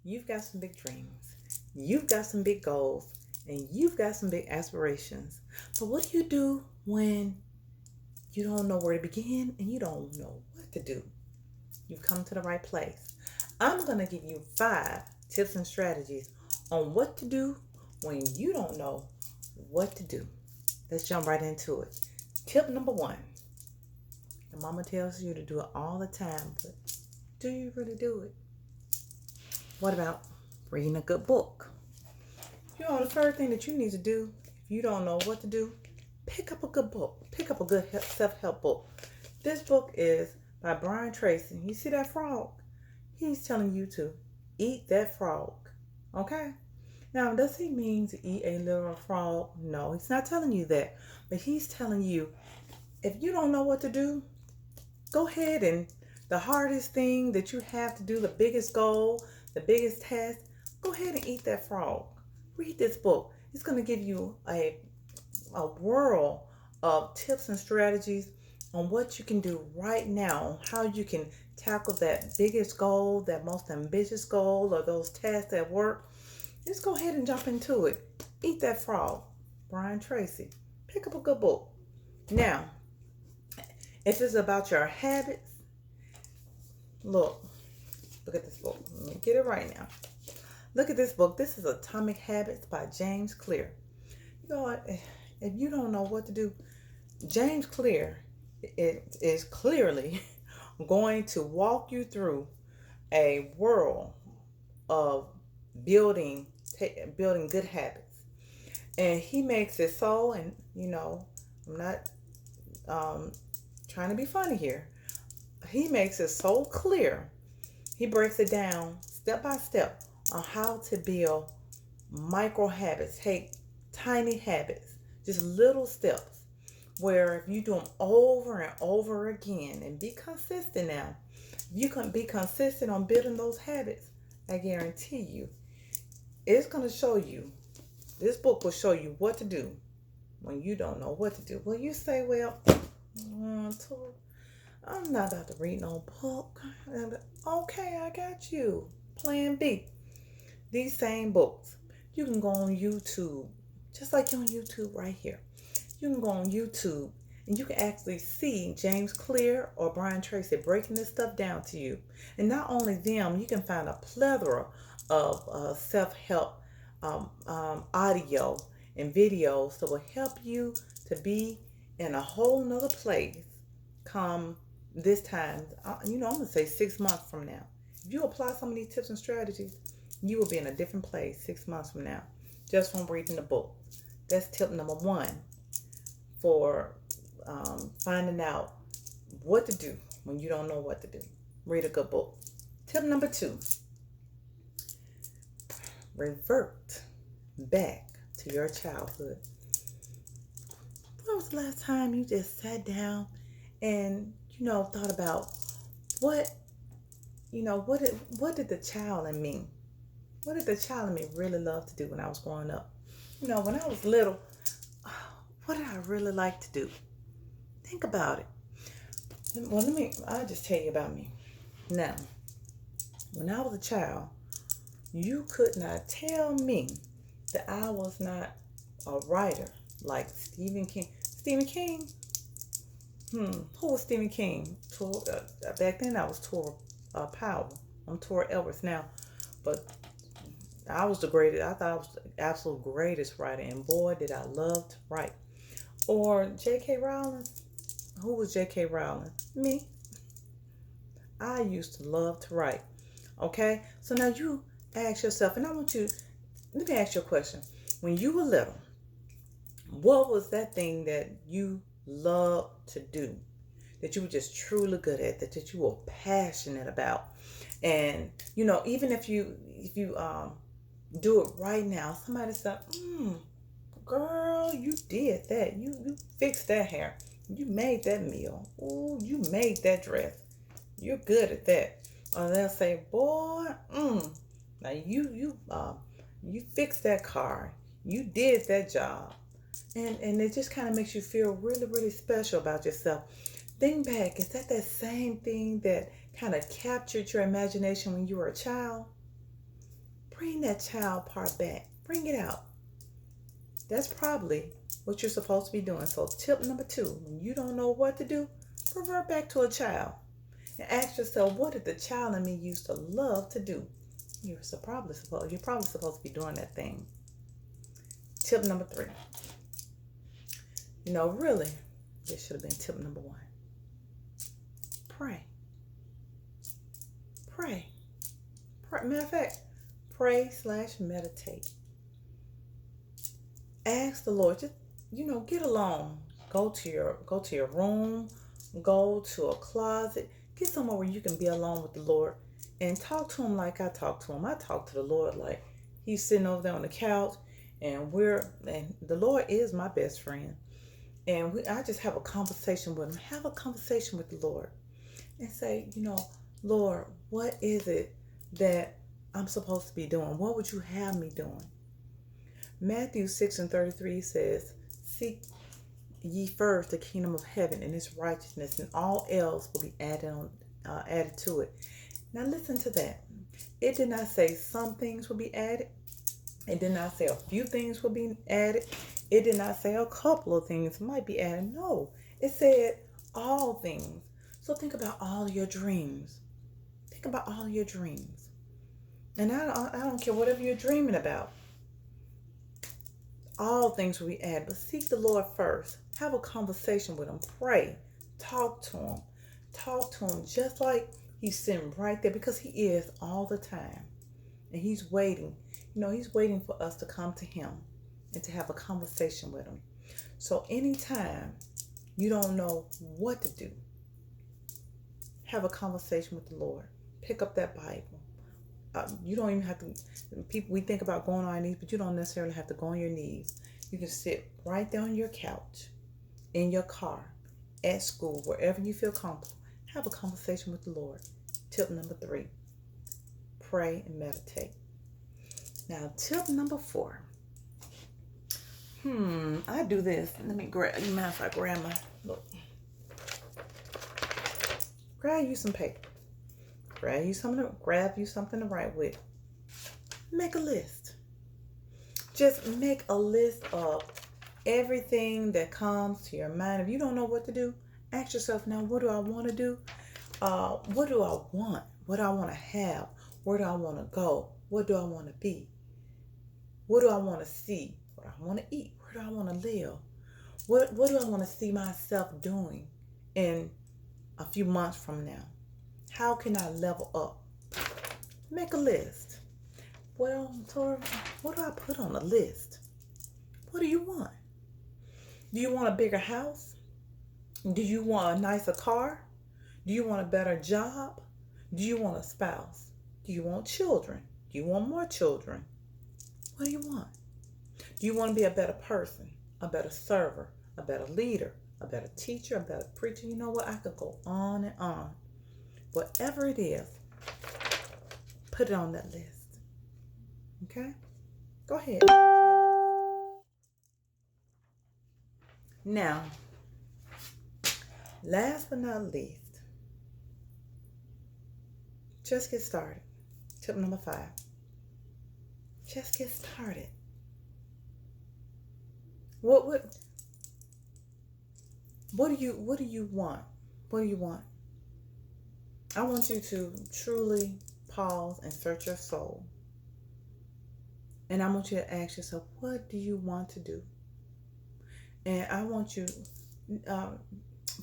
you've got some big dreams, you've got some big goals, and you've got some big aspirations. But what do you do when you don't know where to begin and you don't know what to do? You've come to the right place. I'm going to give you 5 tips and strategies on what to do when you don't know what to do. Let's jump right into it. Tip number 1. Your mama tells you to do it all the time, but do you really do it? What about reading a good book? The first thing that you need to do if you don't know what to do, pick up a good book. Pick up a good self-help book. This book is by Brian Tracy. You see that frog? He's telling you to eat that frog. Okay? Now, does he mean to eat a literal frog? No, he's not telling you that. But he's telling you, if you don't know what to do, go ahead and the hardest thing that you have to do, the biggest goal, the biggest task, go ahead and eat that frog. Read this book. It's going to give you a world of tips and strategies on what you can do right now, how you can tackle that biggest goal, that most ambitious goal, or those tasks at work. Just go ahead and jump into it. Eat that frog. Brian Tracy. Pick up a good book. Now, if it's about your habits, look at this book. Let me get it right now. Look at this book. This is Atomic Habits by James Clear. If you don't know what to do, James Clear is clearly going to walk you through a world of building good habits. And he makes it so, and I'm not trying to be funny here. He makes it so clear. He breaks it down step by step on how to build micro habits. Take tiny habits, just little steps, where if you do them over and over again and be consistent now, you can be consistent on building those habits. I guarantee you, it's going to show you, this book will show you what to do when you don't know what to do. Well, you say, well, I'm not about to read no book. Okay, I got you. Plan B. These same books. You can go on YouTube, just like you're on YouTube right here. You can go on YouTube and you can actually see James Clear or Brian Tracy breaking this stuff down to you. And not only them, you can find a plethora of self-help audio and videos that will help you to be in a whole nother place come this time. I'm going to say 6 months from now. If you apply some of these tips and strategies, you will be in a different place 6 months from now just from reading the book. That's tip number 1 for finding out what to do when you don't know what to do. Read a good book. Tip number 2, revert back to your childhood. When was the last time you just sat down and thought about what did the child in me, what did the child in me really love to do when I was growing up? When I was little, what did I really like to do? Think about it. Well, I'll just tell you about me. Now, when I was a child, you could not tell me that I was not a writer like Stephen King. Stephen King? Who was Stephen King? Back then I was Tora Powell. I'm Tora Elvis now. But I was the greatest. I thought I was the absolute greatest writer. And boy, did I love to write. Or J.K. Rowling. Who was J.K. Rowling? Me. I used to love to write. Okay? So now you ask yourself, and let me ask you a question. When you were little, what was that thing that you loved to do, that you were just truly good at, that you were passionate about? And even if you do it right now, somebody said, girl, you did that, you fixed that hair, you made that meal, ooh, you made that dress, you're good at that. Or they'll say, boy, now you fixed that car, you did that job. And it just kind of makes you feel really, really special about yourself. Think back, is that same thing that kind of captured your imagination when you were a child? Bring that child part back. Bring it out. That's probably what you're supposed to be doing. So tip number 2, when you don't know what to do, revert back to a child and ask yourself, what did the child in me used to love to do? You're probably supposed to be doing that thing. Tip number 3. Really, this should have been tip number 1. Pray. Pray. Matter of fact, pray/meditate. Ask the Lord. Just get alone. Go to your room. Go to a closet. Get somewhere where you can be alone with the Lord and talk to Him like I talk to Him. I talk to the Lord like He's sitting over there on the couch, and the Lord is my best friend. And I just have a conversation with Him. Have a conversation with the Lord and say, Lord, what is it that I'm supposed to be doing? What would you have me doing? Matthew 6:33 says, seek ye first the kingdom of heaven and its righteousness, and all else will be added to it. Now listen to that. It did not say some things will be added. It did not say a few things will be added. It did not say a couple of things might be added. No, it said all things. So think about all your dreams. Think about all your dreams. And I don't care whatever you're dreaming about. All things will be added, but seek the Lord first. Have a conversation with Him. Pray. Talk to Him. Talk to Him just like He's sitting right there, because He is all the time. And He's waiting. He's waiting for us to come to Him and to have a conversation with Him. So anytime you don't know what to do, have a conversation with the Lord. Pick up that Bible. You don't even have to, we think about going on our knees, but you don't necessarily have to go on your knees. You can sit right there on your couch, in your car, at school, wherever you feel comfortable. Have a conversation with the Lord. Tip number 3, pray and meditate. Now, tip number 4. I do this. Let me grab my, look. Grab you some paper. Grab you something to write with. Make a list. Just make a list of everything that comes to your mind. If you don't know what to do, ask yourself, now, what do I want to do? What do I want? What do I want to have? Where do I want to go? What do I want to be? What do I want to see? What do I want to eat? Where do I want to live? What do I want to see myself doing in a few months from now? How can I level up? Make a list. Well, Tori, what do I put on the list? What do you want? Do you want a bigger house? Do you want a nicer car? Do you want a better job? Do you want a spouse? Do you want children? Do you want more children? What do you want? Do you want to be a better person, a better server, a better leader, a better teacher, a better preacher? You know what? I could go on and on. Whatever it is, put it on that list. Okay? Go ahead. Now, last but not least, just get started. Tip number 5. Just get started. What do you want? What do you want? I want you to truly pause and search your soul. And I want you to ask yourself, what do you want to do? And I want you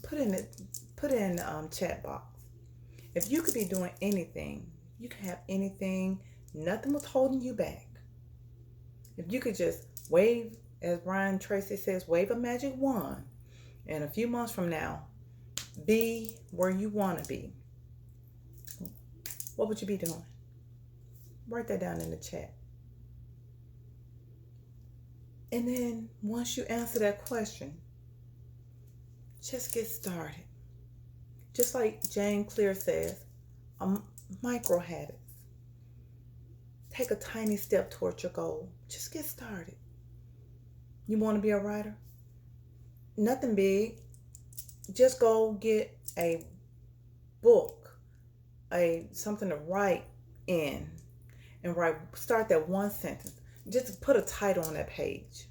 put in the chat box. If you could be doing anything, you could have anything, nothing was holding you back. If you could just wave, as Brian Tracy says, wave a magic wand, and a few months from now, be where you want to be, what would you be doing? Write that down in the chat. And then once you answer that question, just get started. Just like Jane Clear says, micro habits. Take a tiny step towards your goal. Just get started. You want to be a writer? Nothing big. Just go get a book, something to write in, and start that one sentence. Just put a title on that page.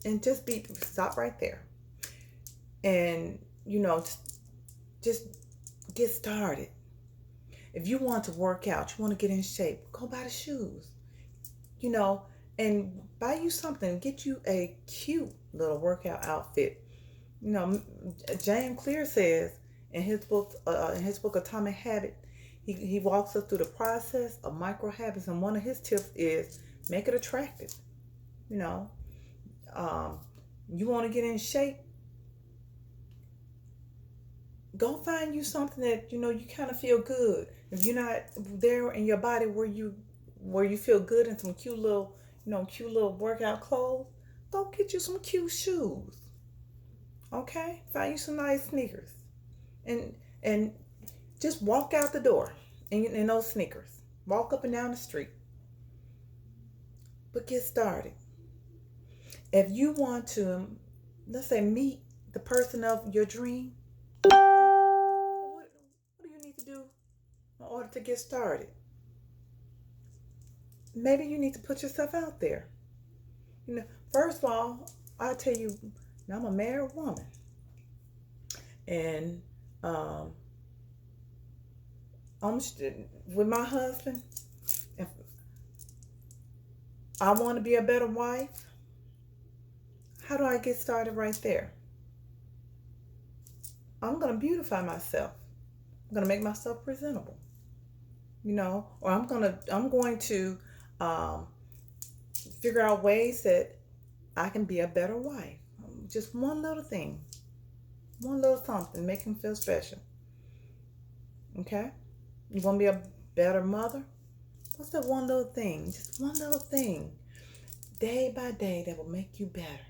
And stop right there. And, just get started. If you want to work out, you want to get in shape, go buy the shoes, and buy you something. Get you a cute little workout outfit. James Clear says in his book, Atomic Habit, he walks us through the process of micro habits, and one of his tips is make it attractive. You want to get in shape, go find you something that you kind of feel good. If you're not there in your body where you feel good in some cute little workout clothes, go get you some cute shoes. Okay, find you some nice sneakers, and just walk out the door in those sneakers. Walk up and down the street, but get started. If you want to, let's say, meet the person of your dream, what do you need to do in order to get started? Maybe you need to put yourself out there. First of all, I'll tell you, I'm a married woman, and I'm with my husband. If I want to be a better wife, how do I get started right there? I'm going to beautify myself. I'm going to make myself presentable, or I'm going to figure out ways that I can be a better wife. Just one little thing, one little something, make him feel special. Okay? You want to be a better mother? What's that one little thing? Just one little thing, day by day, that will make you better.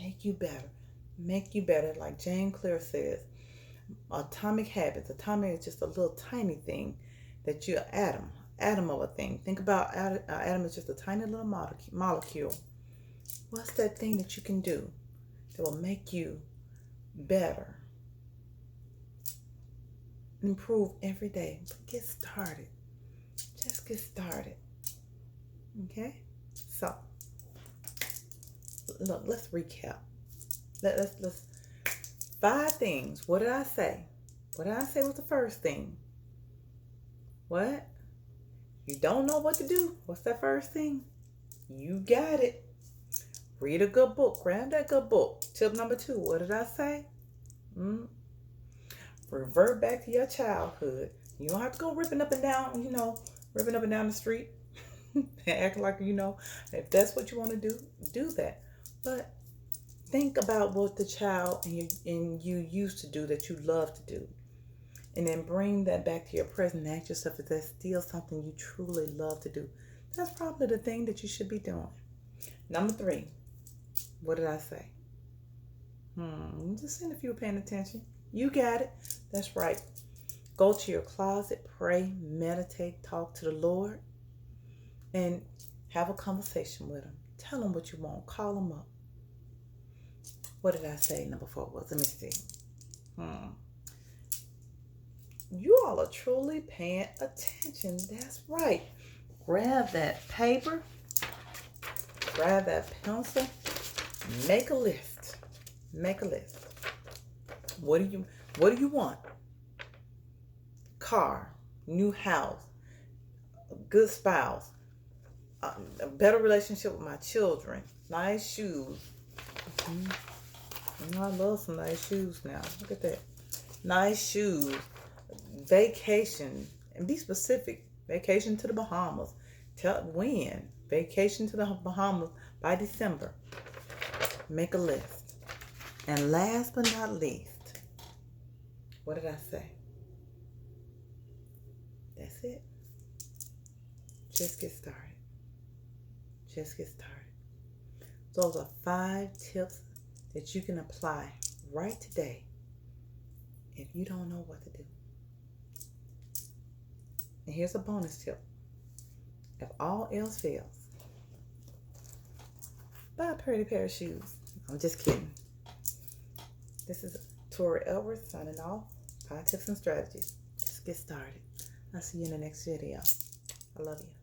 Make you better. Make you better. Like James Clear says, atomic habits. Atomic is just a little tiny thing that you're atom of a thing. Think about atom is just a tiny little molecule. What's that thing that you can do that will make you better? Improve every day. But get started. Just get started. Okay? So, look, let's recap. Let's 5 things. What did I say? What did I say was the first thing? What? You don't know what to do? What's that first thing? You got it. Read a good book. Grab that good book. Tip number 2. What did I say? Revert back to your childhood. You don't have to go ripping up and down the street. Act like, if that's what you want to do that. But think about what the child and you used to do that you love to do. And then bring that back to your present and ask yourself if that's still something you truly love to do. That's probably the thing that you should be doing. Number 3. What did I say? Just seeing if you were paying attention. You got it. That's right. Go to your closet, pray, meditate, talk to the Lord, and have a conversation with him. Tell him what you want. Call him up. What did I say? Number 4 was, let me see. You all are truly paying attention. That's right. Grab that paper. Grab that pencil. Make a list. Make a list. What do you want? Car, new house, a good spouse, a better relationship with my children, nice shoes. I love some nice shoes now. Look at that. Nice shoes. Vacation. And be specific. Vacation to the Bahamas. Tell when. Vacation to the Bahamas by December. Make a list. And last but not least, what did I say? That's it. Just get started. Just get started. Those are 5 tips that you can apply right today if you don't know what to do. And here's a bonus tip. If all else fails, buy a pretty pair of shoes. I'm just kidding. This is Tori Edwards signing off. 5 tips and strategies. Just get started. I'll see you in the next video. I love you.